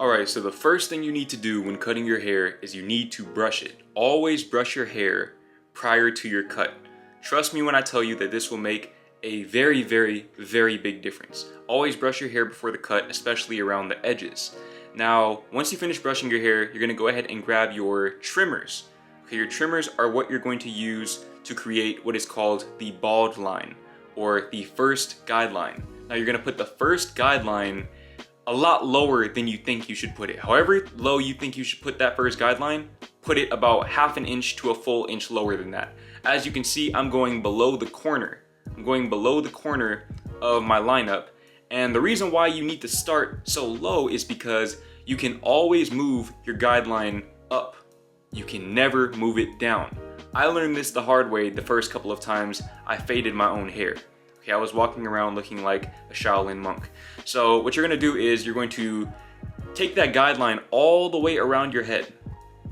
Alright, so the first thing you need to do when cutting your hair is you need to brush it. Always brush your hair prior to your cut. Trust me when I tell you that this will make a very big difference. Always brush your hair before the cut, especially around the edges. Now, once you finish brushing your hair, you're going to go ahead and grab your trimmers. Okay, your trimmers are what you're going to use to create what is called the bald line, or the first guideline. Now you're going to put the first guideline a lot lower than you think you should put it. However low you think you should put that first guideline, put it about half an inch to a full inch lower than that. As you can see, I'm going below the corner. I'm going below the corner of my lineup. And the reason why you need to start so low is because you can always move your guideline up. You can never move it down. I learned this the hard way the first couple of times I faded my own hair. Okay, I was walking around looking like a Shaolin monk. So what you're gonna do is you're going to take that guideline all the way around your head.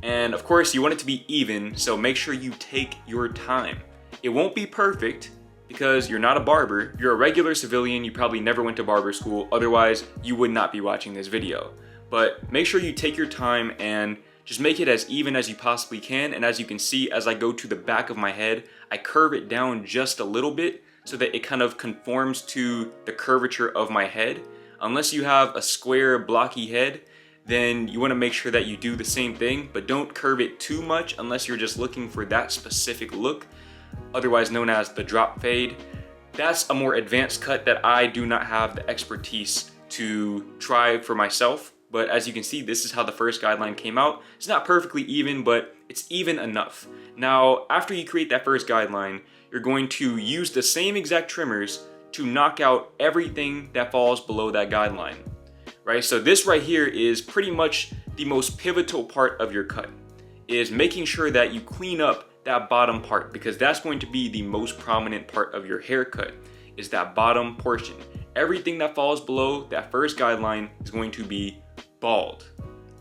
And of course you want it to be even, so make sure you take your time. It won't be perfect because you're not a barber. You're a regular civilian, you probably never went to barber school, otherwise you would not be watching this video. But make sure you take your time and just make it as even as you possibly can. And as you can see, as I go to the back of my head, I curve it down just a little bit so that it kind of conforms to the curvature of my head. Unless you have a square, blocky head, then you want to make sure that you do the same thing, but don't curve it too much unless you're just looking for that specific look, otherwise known as the drop fade. That's a more advanced cut that I do not have the expertise to try for myself. But as you can see, this is how the first guideline came out. It's not perfectly even, but it's even enough. Now, after you create that first guideline, you're going to use the same exact trimmers to knock out everything that falls below that guideline, right? So this right here is pretty much the most pivotal part of your cut, is making sure that you clean up that bottom part, because that's going to be the most prominent part of your haircut, is that bottom portion. Everything that falls below that first guideline is going to be bald.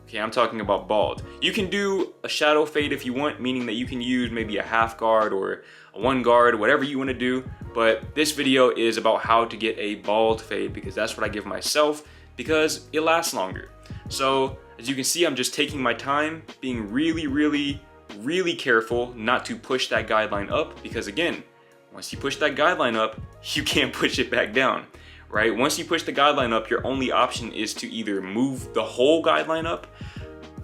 Okay, I'm talking about bald. You can do a shadow fade if you want, meaning that you can use maybe a half guard or a one guard, whatever you want to do. But this video is about how to get a bald fade, because that's what I give myself, because it lasts longer. So as you can see, I'm just taking my time, being really careful not to push that guideline up, because again, once you push that guideline up, you can't push it back down. Right? Once you push the guideline up, your only option is to either move the whole guideline up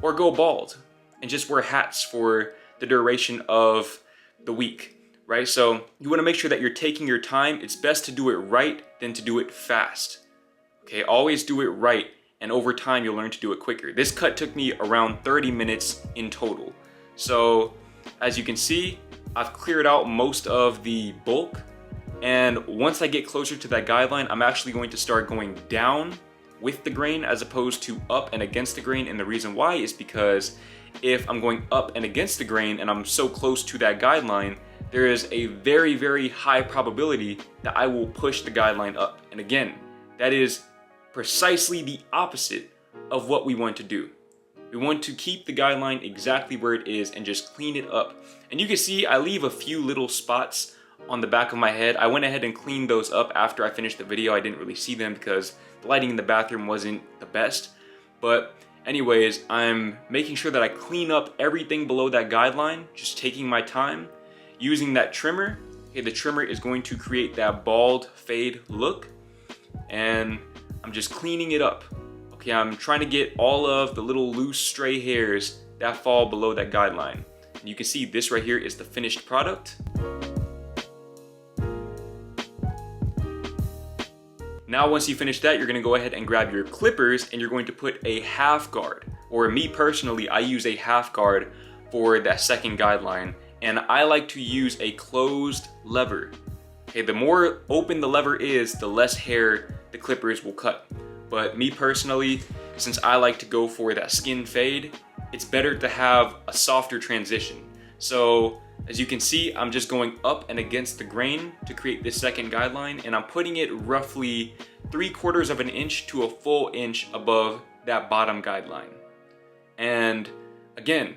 or go bald and just wear hats for the duration of the week, right? So you want to make sure that you're taking your time. It's best to do it right than to do it fast. Okay, always do it right, and over time you'll learn to do it quicker. This cut took me around 30 minutes in total. So as you can see, I've cleared out most of the bulk. And once I get closer to that guideline, I'm actually going to start going down with the grain as opposed to up and against the grain. And the reason why is because if I'm going up and against the grain and I'm so close to that guideline, there is a very high probability that I will push the guideline up. And again, that is precisely the opposite of what we want to do. We want to keep the guideline exactly where it is and just clean it up. And you can see I leave a few little spots on the back of my head. I went ahead and cleaned those up after I finished the video. I didn't really see them because the lighting in the bathroom wasn't the best. But anyways, I'm making sure that I clean up everything below that guideline, just taking my time, using that trimmer. Okay, the trimmer is going to create that bald fade look, and I'm just cleaning it up. Okay, I'm trying to get all of the little loose stray hairs that fall below that guideline. And you can see this right here is the finished product. Now once you finish that, you're going to go ahead and grab your clippers and you're going to put a half guard, or me personally, I use a half guard for that second guideline, and I like to use a closed lever. Okay, the more open the lever is, the less hair the clippers will cut. But me personally, since I like to go for that skin fade, it's better to have a softer transition. So as you can see, I'm just going up and against the grain to create this second guideline, and I'm putting it roughly 3/4 of an inch to a full inch above that bottom guideline. And again,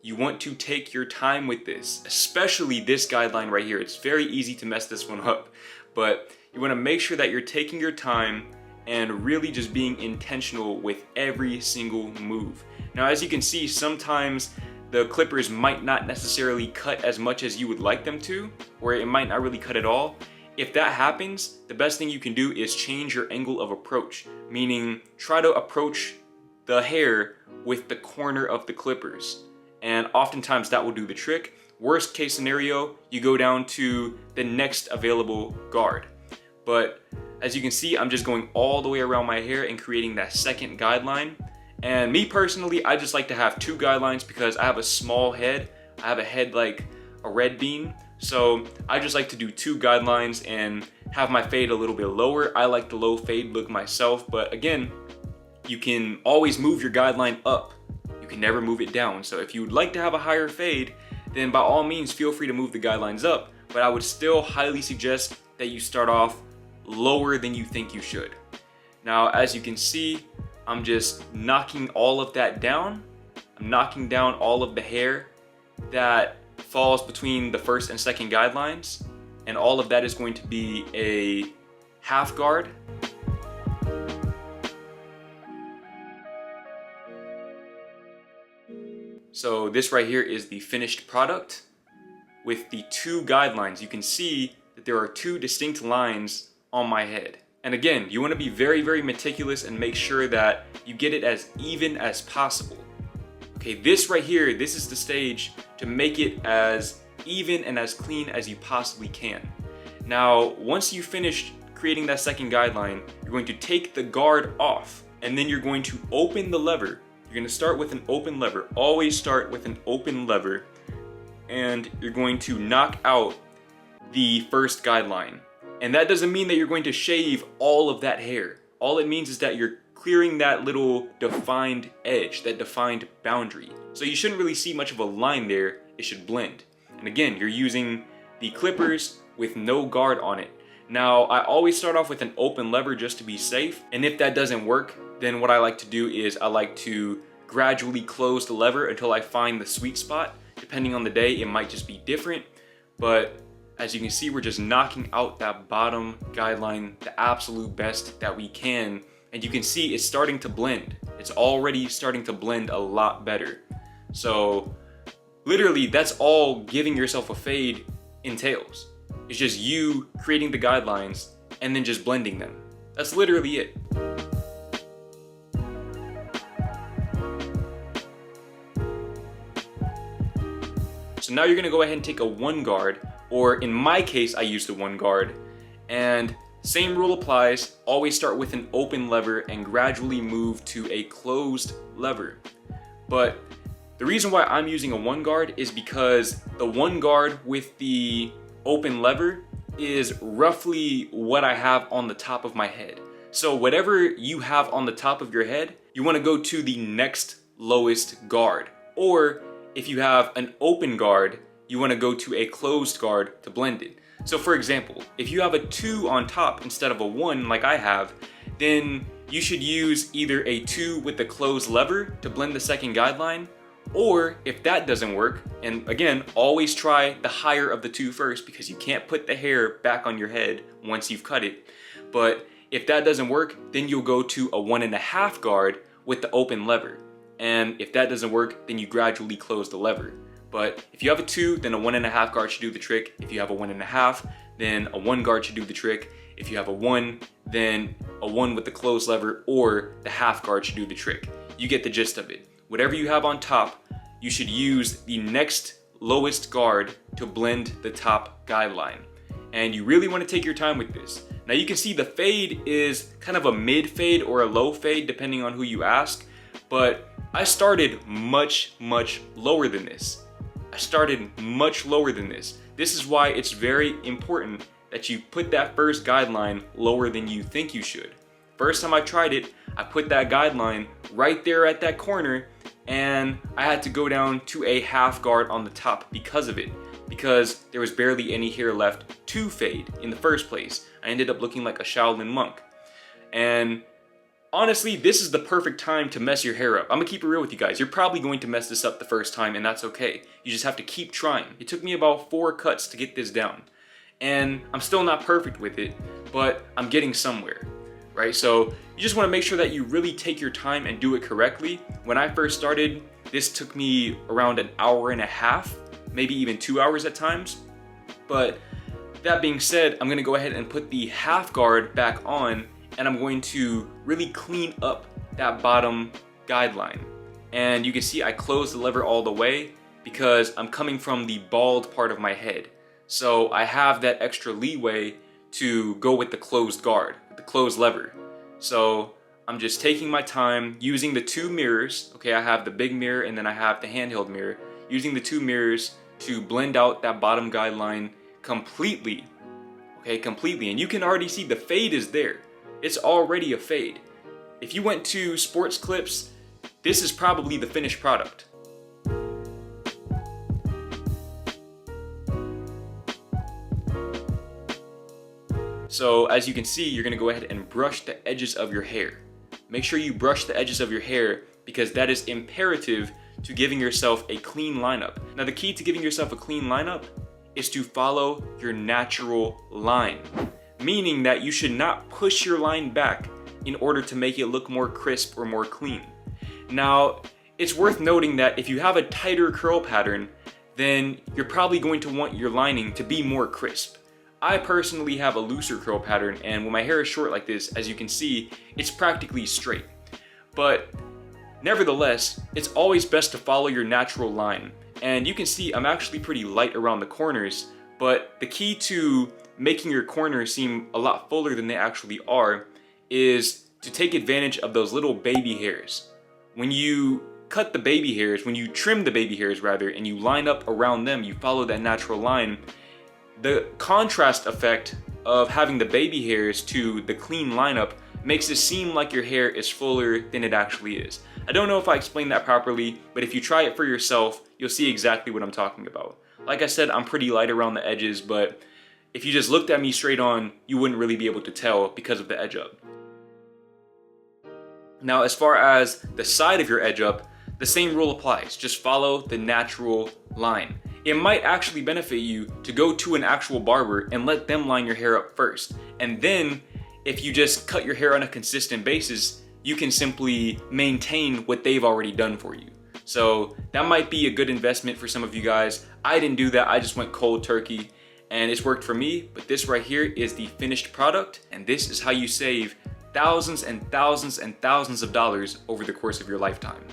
you want to take your time with this, especially this guideline right here. It's very easy to mess this one up, but you want to make sure that you're taking your time and really just being intentional with every single move. Now, as you can see, sometimes the clippers might not necessarily cut as much as you would like them to, or it might not really cut at all. If that happens, the best thing you can do is change your angle of approach, meaning try to approach the hair with the corner of the clippers. And oftentimes that will do the trick. Worst case scenario, you go down to the next available guard. But as you can see, I'm just going all the way around my hair and creating that second guideline. And me personally, I just like to have 2 guidelines because I have a small head. I have a head like a red bean. So I just like to do 2 guidelines and have my fade a little bit lower. I like the low fade look myself, but again, you can always move your guideline up. You can never move it down. So if you would like to have a higher fade, then by all means, feel free to move the guidelines up. But I would still highly suggest that you start off lower than you think you should. Now, as you can see, I'm just knocking all of that down. I'm knocking down all of the hair that falls between the first and second guidelines, and all of that is going to be a half guard. So this right here is the finished product with the 2 guidelines. You can see that there are 2 distinct lines on my head. And again, you want to be very, very meticulous and make sure that you get it as even as possible. Okay, this right here, this is the stage to make it as even and as clean as you possibly can. Now, once you finish creating that second guideline, you're going to take the guard off, and then you're going to open the lever. You're going to start with an open lever. Always start with an open lever, and you're going to knock out the first guideline. And that doesn't mean that you're going to shave all of that hair. All it means is that you're clearing that little defined edge, that defined boundary. So you shouldn't really see much of a line there. It should blend. And again, you're using the clippers with no guard on it. Now, I always start off with an open lever just to be safe. And if that doesn't work, then what I like to do is I like to gradually close the lever until I find the sweet spot. Depending on the day, it might just be different. But as you can see, we're just knocking out that bottom guideline the absolute best that we can. And you can see it's starting to blend. It's already starting to blend a lot better. So literally, that's all giving yourself a fade entails. It's just you creating the guidelines and then just blending them. That's literally it. So now you're gonna go ahead and take a 1 guard, or in my case, I use the 1 guard, and same rule applies. Always start with an open lever and gradually move to a closed lever. But the reason why I'm using a 1 guard is because the 1 guard with the open lever is roughly what I have on the top of my head. So whatever you have on the top of your head, you want to go to the next lowest guard. Or if you have an open guard, you want to go to a closed guard to blend it. So for example, if you have a 2 on top instead of a 1 like I have, then you should use either a 2 with the closed lever to blend the second guideline, or if that doesn't work, and again, always try the higher of the 2 first because you can't put the hair back on your head once you've cut it. But if that doesn't work, then you'll go to a 1.5 guard with the open lever. And if that doesn't work, then you gradually close the lever. But if you have a 2, then a 1.5 guard should do the trick. If you have a 1.5, then a 1 guard should do the trick. If you have a 1, then a 1 with the closed lever or the half guard should do the trick. You get the gist of it. Whatever you have on top, you should use the next lowest guard to blend the top guideline. And you really want to take your time with this. Now you can see the fade is kind of a mid fade or a low fade depending on who you ask, but I started much lower than this. This is why it's very important that you put that first guideline lower than you think you should. First time I tried it, I put that guideline right there at that corner, and I had to go down to a half guard on the top because of it, because there was barely any hair left to fade in the first place. I ended up looking like a Shaolin monk. And honestly, this is the perfect time to mess your hair up. I'm gonna keep it real with you guys. You're probably going to mess this up the first time, and that's okay. You just have to keep trying. It took me about 4 cuts to get this down. And I'm still not perfect with it, but I'm getting somewhere. right? So you just want to make sure that you really take your time and do it correctly. When I first started, this took me around an hour and a half, maybe even 2 hours at times. But that being said, I'm gonna go ahead and put the half guard back on, and I'm going to really clean up that bottom guideline. And you can see I closed the lever all the way because I'm coming from the bald part of my head. So I have that extra leeway to go with the closed guard, the closed lever. So I'm just taking my time using the two mirrors. Okay, I have the big mirror and then I have the handheld mirror. Using the two mirrors to blend out that bottom guideline completely. Okay, completely. And you can already see the fade is there. It's already a fade. If you went to Sports Clips, this is probably the finished product. So as you can see, you're gonna go ahead and brush the edges of your hair. Make sure you brush the edges of your hair because that is imperative to giving yourself a clean lineup. Now the key to giving yourself a clean lineup is to follow your natural line. Meaning that you should not push your line back in order to make it look more crisp or more clean. Now, it's worth noting that if you have a tighter curl pattern, then you're probably going to want your lining to be more crisp. I personally have a looser curl pattern, and when my hair is short like this, as you can see, it's practically straight. But nevertheless, it's always best to follow your natural line. And you can see I'm actually pretty light around the corners, but the key to making your corners seem a lot fuller than they actually are is to take advantage of those little baby hairs. When you cut the baby hairs, when you trim the baby hairs rather, and you line up around them, you follow that natural line, the contrast effect of having the baby hairs to the clean lineup makes it seem like your hair is fuller than it actually is. I don't know if I explained that properly, but if you try it for yourself, you'll see exactly what I'm talking about. Like I said, I'm pretty light around the edges, but if you just looked at me straight on, you wouldn't really be able to tell because of the edge up. Now, as far as the side of your edge up, the same rule applies. Just follow the natural line. It might actually benefit you to go to an actual barber and let them line your hair up first. And then, if you just cut your hair on a consistent basis, you can simply maintain what they've already done for you. So that might be a good investment for some of you guys. I didn't do that, I just went cold turkey and it's worked for me. But this right here is the finished product, and this is how you save thousands and thousands and thousands of dollars over the course of your lifetime.